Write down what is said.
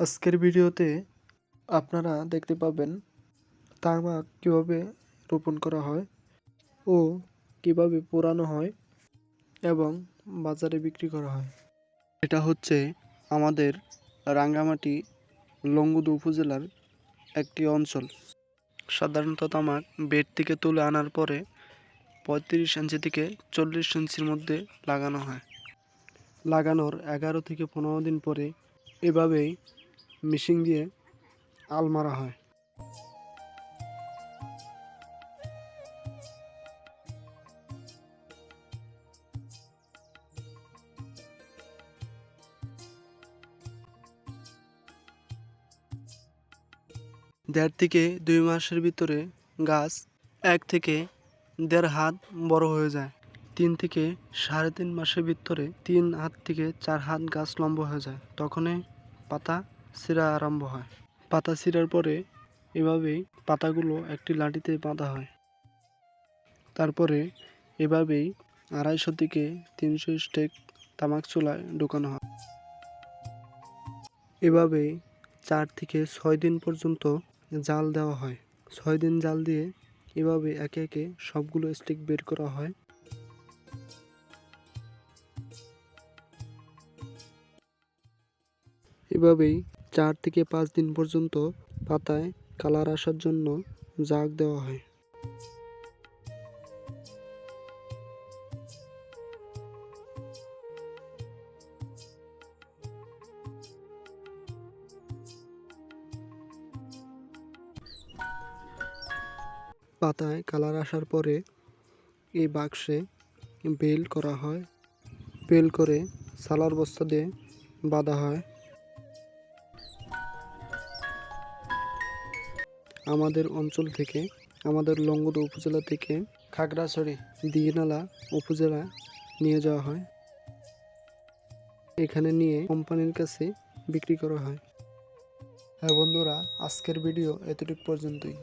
আজকের ভিডিওতে আপনারা দেখতে পাবেন তামাক কিভাবে রোপণ করা হয় ও কিভাবে পোড়ানো হয় এবং বাজারে বিক্রি করা হয়। এটা হচ্ছে আমাদের রাঙ্গামাটি লংগদু উপজেলার একটি অঞ্চল। সাধারণত তামাক বেড থেকে তুলে আনার পরে 35 ইঞ্চি থেকে 40 ইঞ্চির মধ্যে লাগানো হয়। লাগানোর 11 থেকে 15 দিন পরে এভাবেই মেশিন দিয়ে আল মারা হয়। দেড় থেকে 2 মাসের ভিতরে গাছ 1 থেকে 1.5 হাত বড় হয়ে যায়। 3 থেকে 3.5 মাসের ভিতরে 3 হাত থেকে 4 হাত গাছ লম্বা হয়ে যায়। তখনই পাতা ছিঁড়া আরম্ভ হয়। পাতা ছিঁড়ার পরে এভাবেই পাতাগুলো একটি লাঠিতে বাঁধা হয়। তারপরে এভাবেই 250 থেকে 300 স্টেক তামাক চুলায় ঢোকানো হয়। এভাবেই 4 থেকে 6 দিন পর্যন্ত জাল দেওয়া হয়। 6 দিন জাল দিয়ে এভাবে একে একে সবগুলো স্টিক বের করা হয়। এভাবেই 4 থেকে 5 দিন পর্যন্ত পাতায় কালার আসার জন্য জাগ দেওয়া হয়। পাতায় কালার আসার পরে এই বাক্সে বেল করা হয়। বেল করে সালার বস্তা দিয়ে বাঁধা হয়। আমাদের অঞ্চল থেকে, আমাদের লংগদু উপজেলা থেকে খাগড়াছড়ি দিঘিনালা উপজেলা নিয়ে যাওয়া হয়। এখানে নিয়ে কোম্পানির কাছে বিক্রি করা হয়। হ্যাঁ বন্ধুরা, আজকের ভিডিও এতটুকু পর্যন্তই।